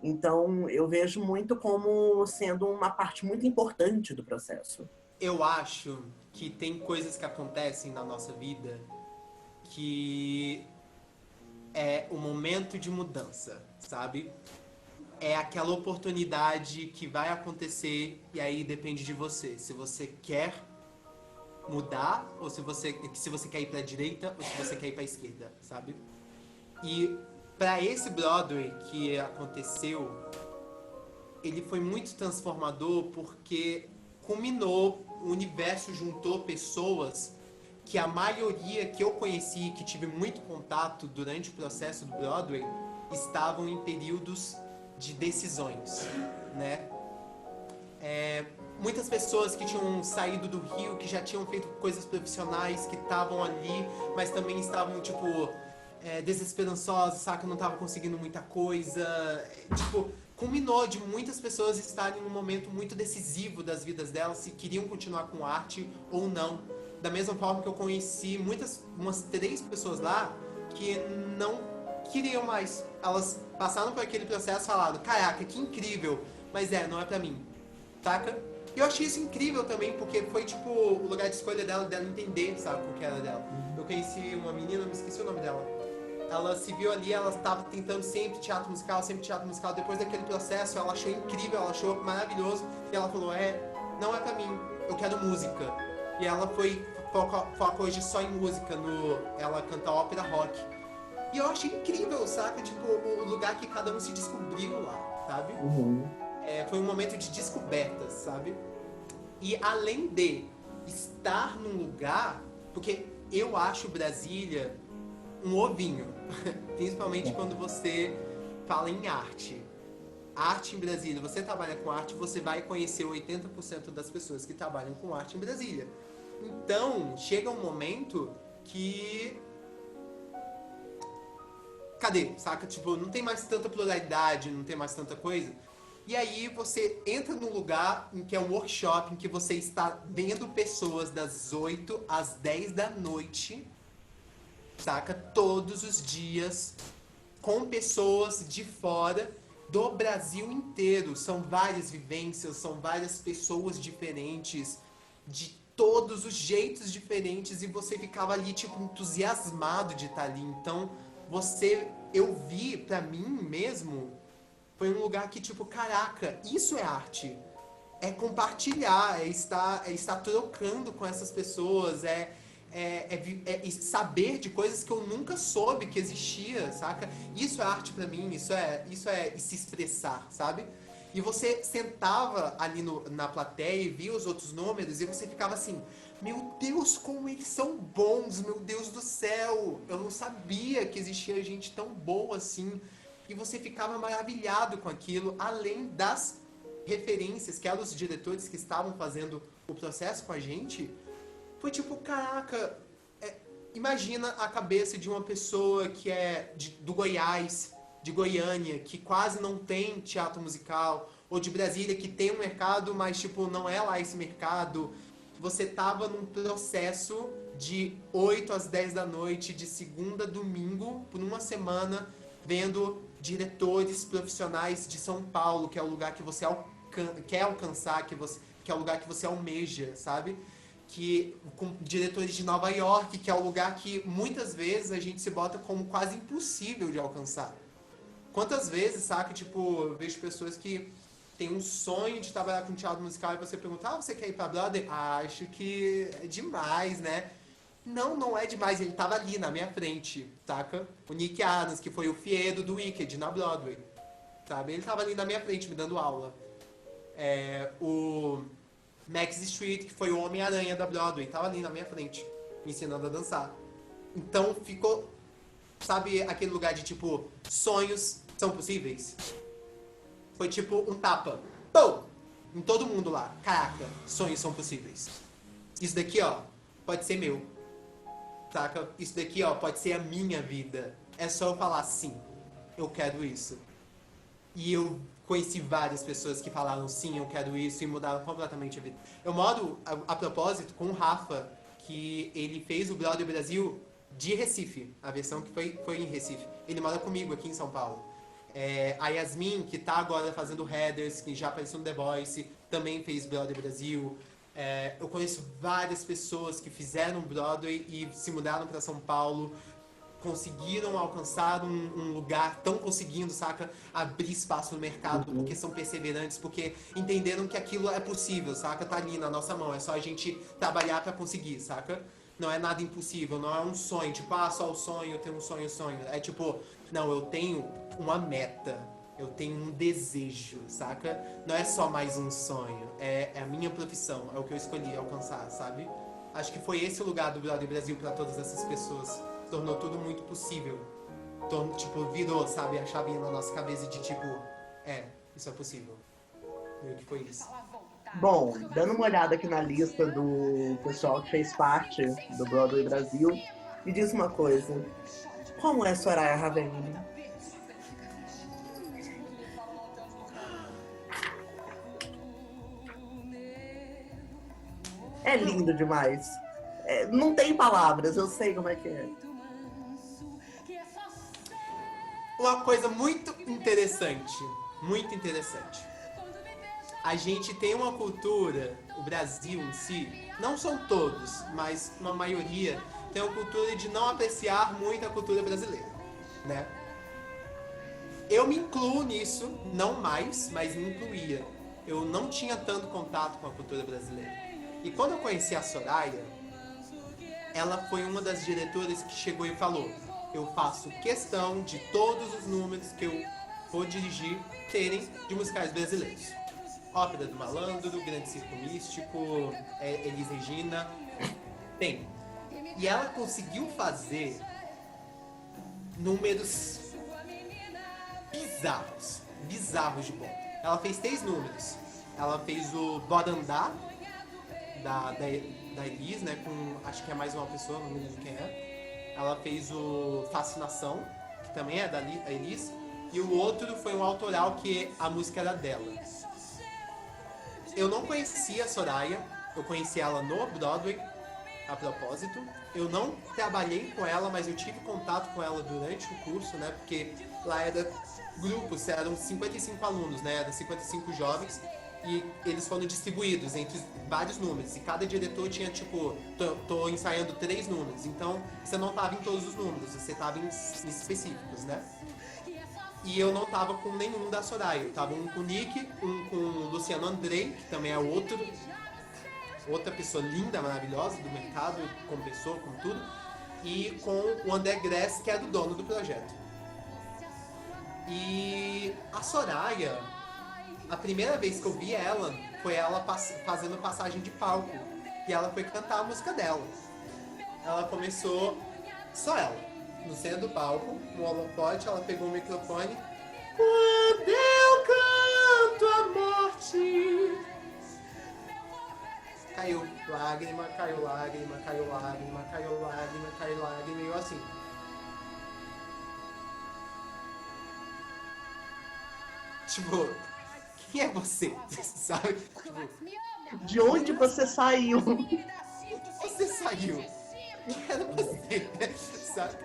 Então, eu vejo muito como sendo uma parte muito importante do processo. Eu acho que tem coisas que acontecem na nossa vida que é o momento de mudança, sabe? É aquela oportunidade que vai acontecer e aí depende de você. Se você quer mudar ou se você quer ir para a direita ou se você quer ir para a esquerda, sabe? E para esse Broadway que aconteceu, ele foi muito transformador porque culminou, o universo juntou pessoas que a maioria que eu conheci, que tive muito contato durante o processo do Broadway, estavam em períodos de decisões, né? Muitas pessoas que tinham saído do Rio, que já tinham feito coisas profissionais, que estavam ali, mas também estavam, tipo, desesperançosas, saca? Não estavam conseguindo muita coisa. Tipo, culminou de muitas pessoas estarem num momento muito decisivo das vidas delas, se queriam continuar com arte ou não. Da mesma forma que eu conheci umas 3 pessoas lá que não queriam mais. Elas passaram por aquele processo e falaram, caraca, que incrível, mas não é pra mim, saca? E eu achei isso incrível também, porque foi tipo o lugar de escolha dela entender, sabe, o que era dela. Eu conheci uma menina, me esqueci o nome dela. Ela se viu ali, ela estava tentando sempre teatro musical. Depois daquele processo, ela achou incrível, ela achou maravilhoso. E ela falou, não é pra mim, eu quero música. E ela foca hoje só em música, ela canta ópera rock. E eu achei incrível, saca? Tipo, o lugar que cada um se descobriu lá, sabe? Uhum. Foi um momento de descoberta, sabe? E além de estar num lugar, porque eu acho Brasília um ovinho, principalmente quando você fala em arte. Arte em Brasília, você trabalha com arte, você vai conhecer 80% das pessoas que trabalham com arte em Brasília. Então, chega um momento que... Cadê? Saca? Tipo, não tem mais tanta pluralidade, não tem mais tanta coisa. E aí você entra num lugar em que é um workshop, em que você está vendo pessoas das 8 às 10 da noite, saca? Todos os dias, com pessoas de fora do Brasil inteiro. São várias vivências, são várias pessoas diferentes, de todos os jeitos diferentes, e você ficava ali, tipo, entusiasmado de estar ali. Então, eu vi, pra mim mesmo, foi um lugar que, tipo, caraca, isso é arte. É compartilhar, é estar trocando com essas pessoas, saber de coisas que eu nunca soube que existia, saca? Isso é arte pra mim, isso é se expressar, sabe? E você sentava ali na plateia e via os outros números e você ficava assim, meu Deus, como eles são bons, meu Deus do céu, eu não sabia que existia gente tão boa assim. E você ficava maravilhado com aquilo, além das referências que eram os diretores que estavam fazendo o processo com a gente. foi tipo, caraca, imagina a cabeça de uma pessoa que é do Goiás, de Goiânia, que quase não tem teatro musical, ou de Brasília, que tem um mercado, mas tipo, não é lá esse mercado. Você tava num processo de 8 às 10 da noite, de segunda a domingo, por uma semana, vendo diretores profissionais de São Paulo, que é o lugar que você quer alcançar, que é o lugar que você almeja, sabe? Que com diretores de Nova York, que é o lugar que muitas vezes a gente se bota como quase impossível de alcançar. Quantas vezes, saca, tipo, eu vejo pessoas que têm um sonho de trabalhar com teatro musical e você pergunta, você quer ir pra Broadway? Acho que é demais, né? Não, não é demais, ele tava ali na minha frente, saca? O Nick Adams, que foi o Fiedo do Wicked na Broadway, sabe? Ele tava ali na minha frente me dando aula. O Max Street, que foi o Homem-Aranha da Broadway, tava ali na minha frente, me ensinando a dançar. Então ficou, sabe, aquele lugar de tipo, sonhos são possíveis? Foi tipo um tapa. Pum! Em todo mundo lá. Caraca, sonhos são possíveis. Isso daqui, ó, pode ser meu. Saca? Isso daqui, ó, pode ser a minha vida. É só eu falar sim, eu quero isso. E eu conheci várias pessoas que falaram sim, eu quero isso, e mudaram completamente a vida. Eu moro, a propósito, com o Rafa, que ele fez o Broadway Brasil de Recife, a versão que foi em Recife. Ele mora comigo aqui em São Paulo. A Yasmin, que tá agora fazendo Heathers, que já apareceu no The Voice, também fez Broadway Brasil. Eu conheço várias pessoas que fizeram Broadway e se mudaram para São Paulo, conseguiram alcançar um lugar, estão conseguindo, saca, abrir espaço no mercado, porque são perseverantes, porque entenderam que aquilo é possível, saca, tá ali na nossa mão, é só a gente trabalhar para conseguir, saca? Não é nada impossível, não é um sonho, tipo, só o sonho, eu tenho um sonho. É tipo, não, eu tenho uma meta, eu tenho um desejo, saca? Não é só mais um sonho, é a minha profissão, é o que eu escolhi alcançar, sabe? Acho que foi esse o lugar do Broadway Brasil para todas essas pessoas. Tornou tudo muito possível. Tipo, virou, sabe, a chavinha na nossa cabeça de tipo, isso é possível. Meio que foi isso. Bom, dando uma olhada aqui na lista do pessoal que fez parte do Broadway Brasil, me diz uma coisa. Como é Soraya Ravenna? É lindo demais. Não tem palavras, eu sei como é que é. Uma coisa muito interessante. A gente tem uma cultura, o Brasil em si, não são todos, mas uma maioria, tem uma cultura de não apreciar muito a cultura brasileira, né? Eu me incluo nisso, não mais, mas me incluía. Eu não tinha tanto contato com a cultura brasileira. E quando eu conheci a Soraya, ela foi uma das diretoras que chegou e falou: eu faço questão de todos os números que eu vou dirigir terem de musicais brasileiros. Ópera do Malandro, Grande Circo Místico, Elis Regina, tem. E ela conseguiu fazer números bizarros de bom. Ela fez 3 números. Ela fez o Bodandá, da Elis, né, com, acho que é mais uma pessoa, não me lembro quem é. Ela fez o Fascinação, que também é da Elis, e o outro foi um autoral que a música era dela. Eu não conhecia a Soraya, eu conheci ela no Broadway, a propósito. Eu não trabalhei com ela, mas eu tive contato com ela durante o curso, né, porque lá era grupos, eram 55 alunos, né, eram 55 jovens, e eles foram distribuídos entre vários números, e cada diretor tinha, tipo, tô ensaiando 3 números, então você não tava em todos os números, você tava em específicos, né? E eu não tava com nenhum da Soraya, eu tava um com o Nick, um com o Luciano Andrei, que também é outra pessoa linda, maravilhosa do mercado, como pessoa, como tudo, e com o André Gress, que é do dono do projeto. E a Soraya, a primeira vez que eu vi ela, foi ela fazendo passagem de palco. E ela foi cantar a música dela. Ela começou, só ela, no centro do palco, no holofote, ela pegou o microfone. Quando eu canto a morte. caiu lágrima, caiu lágrima, caiu lágrima, caiu lágrima, caiu lágrima, e eu assim. Tipo, quem é você? Sabe? Tipo, De onde você saiu? você saiu? Quem era você? Sabe?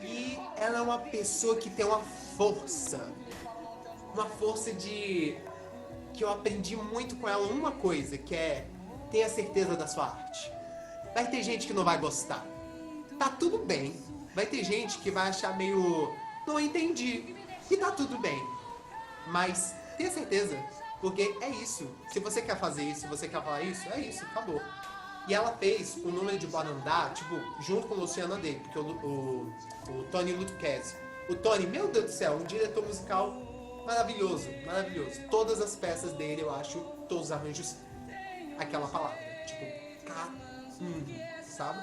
E ela é uma pessoa que tem uma força de... que eu aprendi muito com ela uma coisa, que é tenha certeza da sua arte. Vai ter gente que não vai gostar. Tá tudo bem. Vai ter gente que vai achar meio... não entendi. E tá tudo bem. Mas tenha certeza, porque é isso. Se você quer fazer isso, se você quer falar isso, é isso, acabou. E ela fez o número de Bonandá, tipo, junto com o Luciano Day, porque o Tony Lucchesi. O Tony, meu Deus do céu, um diretor musical maravilhoso, maravilhoso. Todas as peças dele, eu acho, todos os arranjos, aquela palavra. Tipo, sabe?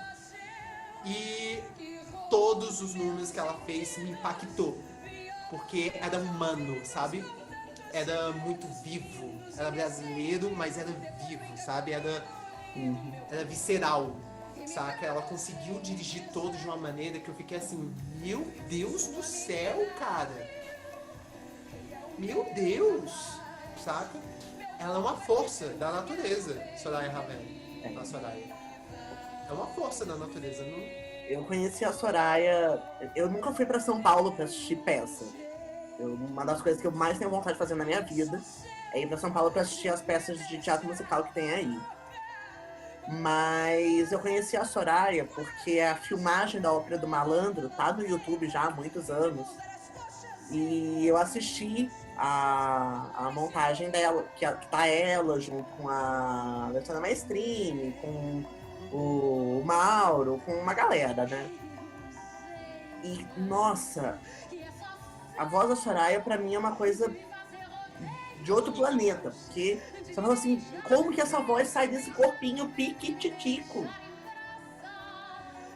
E todos os números que ela fez me impactou. Porque era humano, sabe? Era muito vivo. Era brasileiro, mas era vivo, sabe? Era visceral, saca? Ela conseguiu dirigir todo de uma maneira que eu fiquei assim, meu Deus do céu, cara. Meu Deus, saca? Ela é uma força da natureza, Soraya Ravel. A Soraya. É uma força da natureza, não? Eu conheci a Soraya... Eu nunca fui pra São Paulo pra assistir peça. Uma das coisas que eu mais tenho vontade de fazer na minha vida é ir pra São Paulo pra assistir as peças de teatro musical que tem aí. Mas eu conheci a Soraya porque a filmagem da Ópera do Malandro tá no YouTube já há muitos anos. E eu assisti a montagem dela, que tá ela junto com a Alessandra Maestrini, com o Mauro, com uma galera, né? E, nossa, a voz da Soraya pra mim é uma coisa de outro planeta, porque você fala assim, como que essa voz sai desse corpinho piquititico?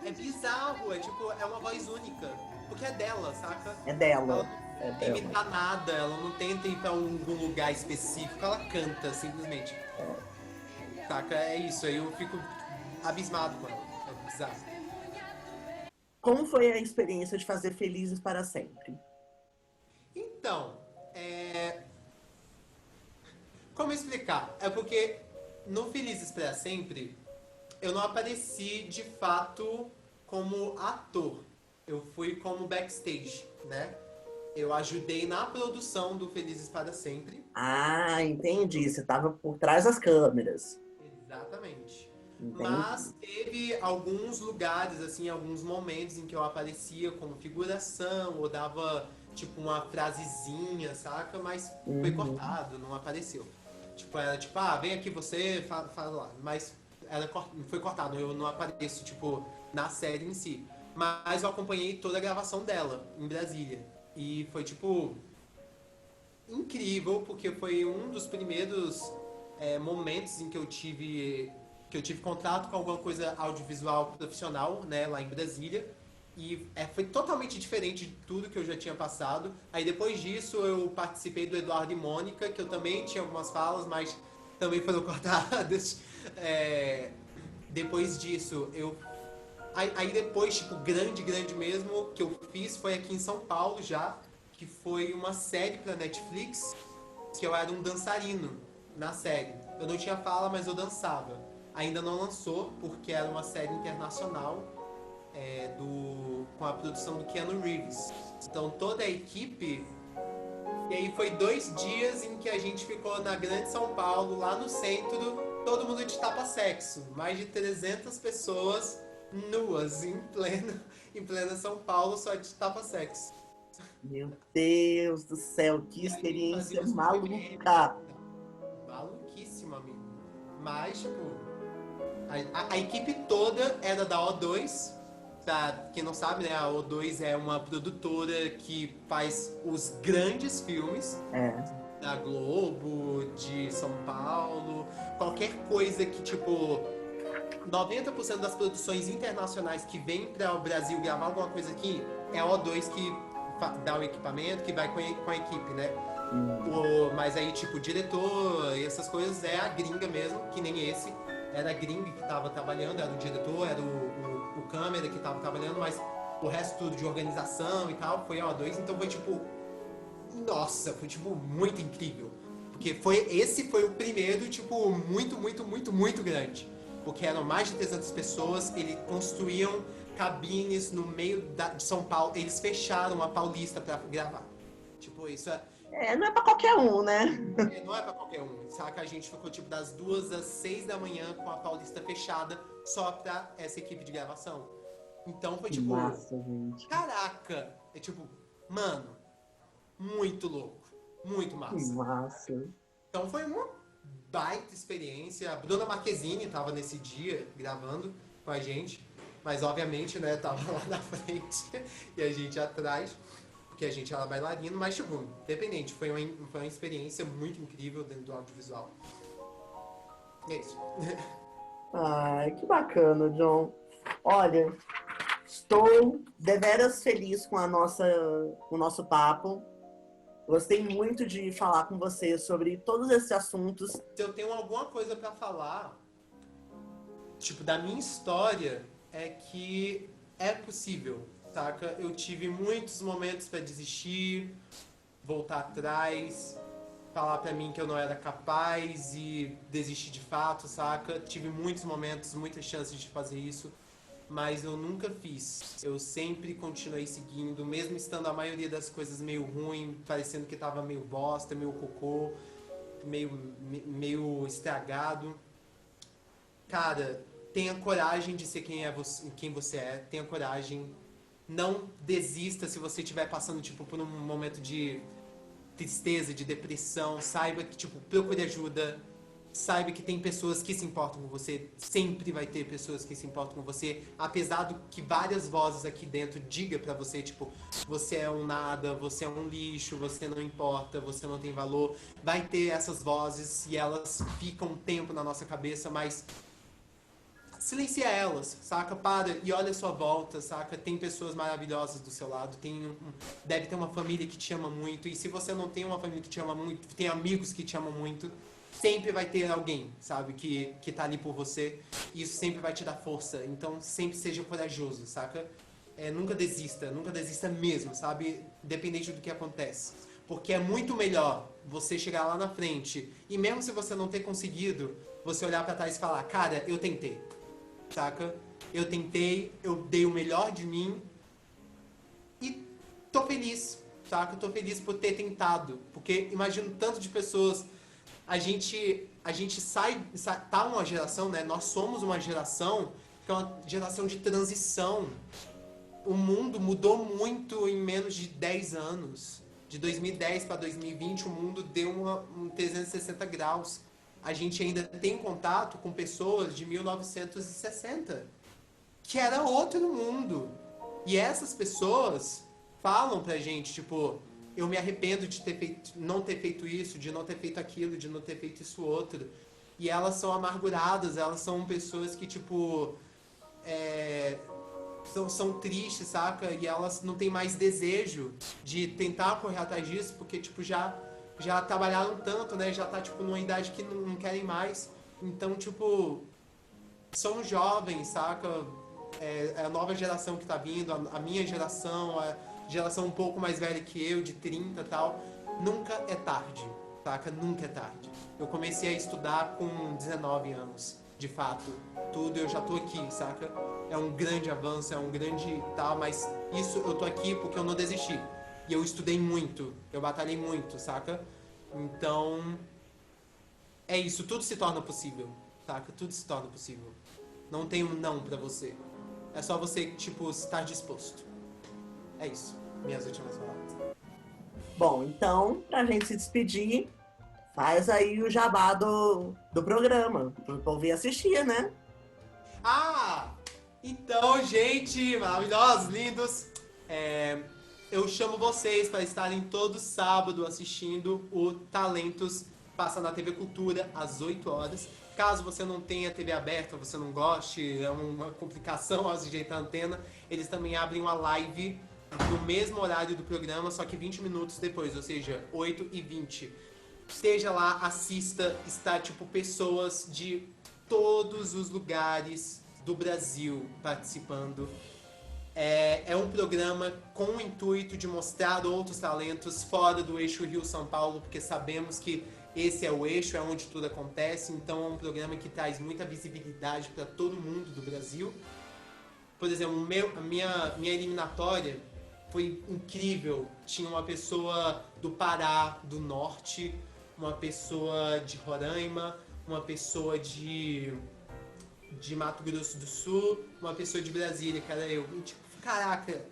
É bizarro, é tipo, é uma voz única. Porque é dela, saca? É dela. Ela não tenta imitar nada, ela não tenta ir pra algum lugar específico, ela canta simplesmente. Saca? É isso, aí eu fico abismado com ela. É bizarro. Como foi a experiência de fazer Felizes para Sempre? Então, como explicar? É porque no Felizes para Sempre eu não apareci de fato como ator. Eu fui como backstage, né? Eu ajudei na produção do Felizes para Sempre. Ah, entendi. Você estava por trás das câmeras. Exatamente. Entendi. Mas teve alguns lugares, assim, alguns momentos em que eu aparecia como figuração, ou dava, tipo, uma frasezinha, saca? Mas foi cortado, não apareceu. Tipo, era tipo, vem aqui você, fala lá. Mas foi cortado, eu não apareço, tipo, na série em si. Mas eu acompanhei toda a gravação dela, em Brasília. E foi, tipo, incrível, porque foi um dos primeiros momentos em que eu tive contato com alguma coisa audiovisual profissional, né, lá em Brasília. E foi totalmente diferente de tudo que eu já tinha passado. Aí depois disso eu participei do Eduardo e Mônica, que eu também tinha algumas falas, mas também foram cortadas. Depois disso, Aí depois, tipo, grande mesmo, que eu fiz foi aqui em São Paulo já, que foi uma série pra Netflix, que eu era um dançarino na série. Eu não tinha fala, mas eu dançava. Ainda não lançou, porque era uma série internacional, com a produção do Keanu Reeves. Então toda a equipe... E aí foi 2 dias em que a gente ficou na Grande São Paulo, lá no centro, todo mundo de tapa-sexo. Mais de 300 pessoas nuas, em plena São Paulo, só de tapa-sexo. Meu Deus do céu, que experiência maluca! Maluquíssimo, amigo. Mas, tipo, a equipe toda era da O2. Pra quem não sabe, né, a O2 é uma produtora que faz os grandes filmes da Globo, de São Paulo, qualquer coisa que, tipo, 90% das produções internacionais que vêm para o Brasil gravar alguma coisa aqui, é a O2 que dá o equipamento, que vai com a equipe, né? Mas aí, tipo, diretor e essas coisas é a gringa mesmo, que nem esse. era a gringa que tava trabalhando, era o diretor, era o câmera que tava trabalhando, mas o resto tudo de organização e tal foi a O2, então foi tipo, nossa, foi tipo muito incrível. Porque esse foi o primeiro, tipo, muito grande. Porque eram mais de 300 pessoas, eles construíam cabines no meio de São Paulo, eles fecharam a Paulista pra gravar. Tipo, isso Não é pra qualquer um, né? não é pra qualquer um. Saca? A gente ficou tipo das 2 às 6 da manhã com a Paulista fechada só pra essa equipe de gravação. Então foi Que tipo, massa, gente. caraca! É tipo, mano, muito louco. Muito Que massa. massa. Então foi uma baita experiência. A Bruna Marquezine tava nesse dia gravando com a gente. Mas obviamente, né, tava lá na frente e a gente atrás. Porque a gente era bailarino, mas tipo, independente. Foi uma experiência muito incrível dentro do audiovisual. É isso. Ai, que bacana, John. Olha, estou deveras feliz com o nosso papo. Gostei muito de falar com você sobre todos esses assuntos. Se eu tenho alguma coisa pra falar, tipo, da minha história, é que é possível, saca? Eu tive muitos momentos pra desistir, voltar atrás, falar pra mim que eu não era capaz e desistir de fato, saca? Tive muitos momentos, muitas chances de fazer isso, mas eu nunca fiz. Eu sempre continuei seguindo, mesmo estando a maioria das coisas meio ruim, parecendo que tava meio bosta, meio cocô, meio estragado. Cara, tenha coragem de ser quem você é, tenha coragem. Não desista se você estiver passando tipo por um momento de tristeza, de depressão. Saiba que tipo procure ajuda. Saiba que tem pessoas que se importam com você. Sempre vai ter pessoas que se importam com você, apesar do que várias vozes aqui dentro diga pra você, tipo, você é um nada, você é um lixo, você não importa, você não tem valor. Vai ter essas vozes e elas ficam um tempo na nossa cabeça, mas silencia elas, saca? Para e olha a sua volta, saca? Tem pessoas maravilhosas do seu lado, deve ter uma família que te ama muito, e se você não tem uma família que te ama muito, tem amigos que te amam muito, sempre vai ter alguém, sabe? Que tá ali por você, e isso sempre vai te dar força, então sempre seja corajoso, saca? Nunca desista mesmo, sabe? Independente do que acontece. Porque é muito melhor você chegar lá na frente, e mesmo se você não ter conseguido, você olhar pra trás e falar, cara, eu tentei. Saca? Eu tentei, eu dei o melhor de mim e tô feliz, saca? Tô feliz por ter tentado, porque imagino tanto de pessoas, a gente tá uma geração, né? Nós somos uma geração que é uma geração de transição. O mundo mudou muito em menos de 10 anos. De 2010 para 2020, o mundo deu um 360 graus. A gente ainda tem contato com pessoas de 1960, que era outro mundo. E essas pessoas falam pra gente, tipo, eu me arrependo de não ter feito isso, de não ter feito aquilo, de não ter feito isso outro. E elas são amarguradas, elas são pessoas que, tipo, são tristes, saca? E elas não têm mais desejo de tentar correr atrás disso, porque, tipo, já trabalharam tanto, né? Já tá, tipo, numa idade que não querem mais. Então, tipo, são jovens, saca? É a nova geração que tá vindo, a minha geração, a geração um pouco mais velha que eu, de 30 e tal. Nunca é tarde, saca? Nunca é tarde. Eu comecei a estudar com 19 anos, de fato. Tudo, eu já tô aqui, saca? É um grande avanço, é um grande tal, mas isso eu tô aqui porque eu não desisti. E eu estudei muito, eu batalhei muito, saca? Então, é isso, tudo se torna possível, saca? Tudo se torna possível. Não tem um não pra você. É só você, tipo, estar disposto. É isso, minhas últimas palavras. Bom, então, pra gente se despedir, faz aí o jabá do programa, pro povo ir assistir, né? Ah! Então, gente, maravilhosos, lindos, eu chamo vocês para estarem todo sábado assistindo o Talentos, passa na TV Cultura às 8 horas. Caso você não tenha TV aberta, você não goste, é uma complicação ajeitar a antena, eles também abrem uma live no mesmo horário do programa, só que 20 minutos depois, ou seja, 8h20. Esteja lá, assista, está tipo pessoas de todos os lugares do Brasil participando. É um programa com o intuito de mostrar outros talentos fora do eixo Rio-São Paulo, porque sabemos que esse é o eixo, é onde tudo acontece. Então é um programa que traz muita visibilidade para todo mundo do Brasil. Por exemplo, a minha eliminatória foi incrível. Tinha uma pessoa do Pará, do Norte, uma pessoa de Roraima, uma pessoa de Mato Grosso do Sul, uma pessoa de Brasília, que era eu. E, tipo, caraca,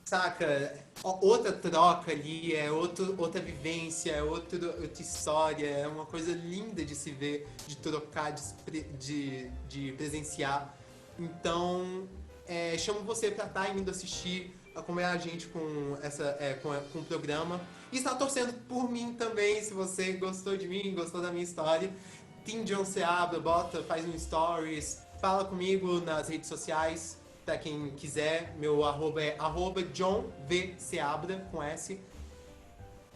saca? Outra troca ali, outra vivência, outra história, é uma coisa linda de se ver, de trocar, de presenciar. Então, chamo você para estar indo assistir, acompanhar a gente com o programa. E está torcendo por mim também, se você gostou de mim, gostou da minha história. Team John Seabra, faz um stories, fala comigo nas redes sociais, para quem quiser. Meu arroba é @JohnVSeabra, com S.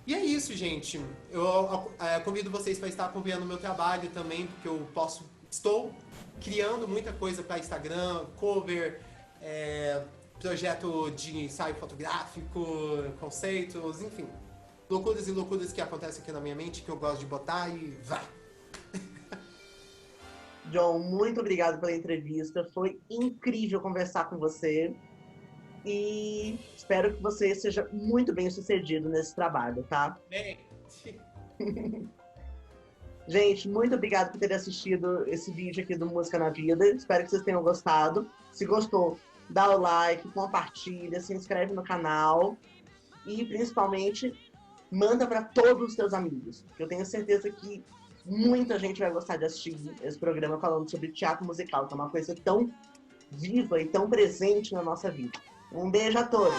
E é isso, gente. Eu convido vocês para estar acompanhando o meu trabalho também, porque estou criando muita coisa para Instagram, cover, projeto de ensaio fotográfico, conceitos, enfim. Loucuras e loucuras que acontecem aqui na minha mente, que eu gosto de botar e vá! John, muito obrigado pela entrevista. Foi incrível conversar com você. E espero que você seja muito bem sucedido nesse trabalho, tá? Bem. Gente, muito obrigado por ter assistido esse vídeo aqui do Música na Vida. Espero que vocês tenham gostado. Se gostou, dá o like, compartilha, se inscreve no canal. E, principalmente, manda para todos os seus amigos. Eu tenho certeza que muita gente vai gostar de assistir esse programa falando sobre teatro musical, que é uma coisa tão viva e tão presente na nossa vida. Um beijo a todos!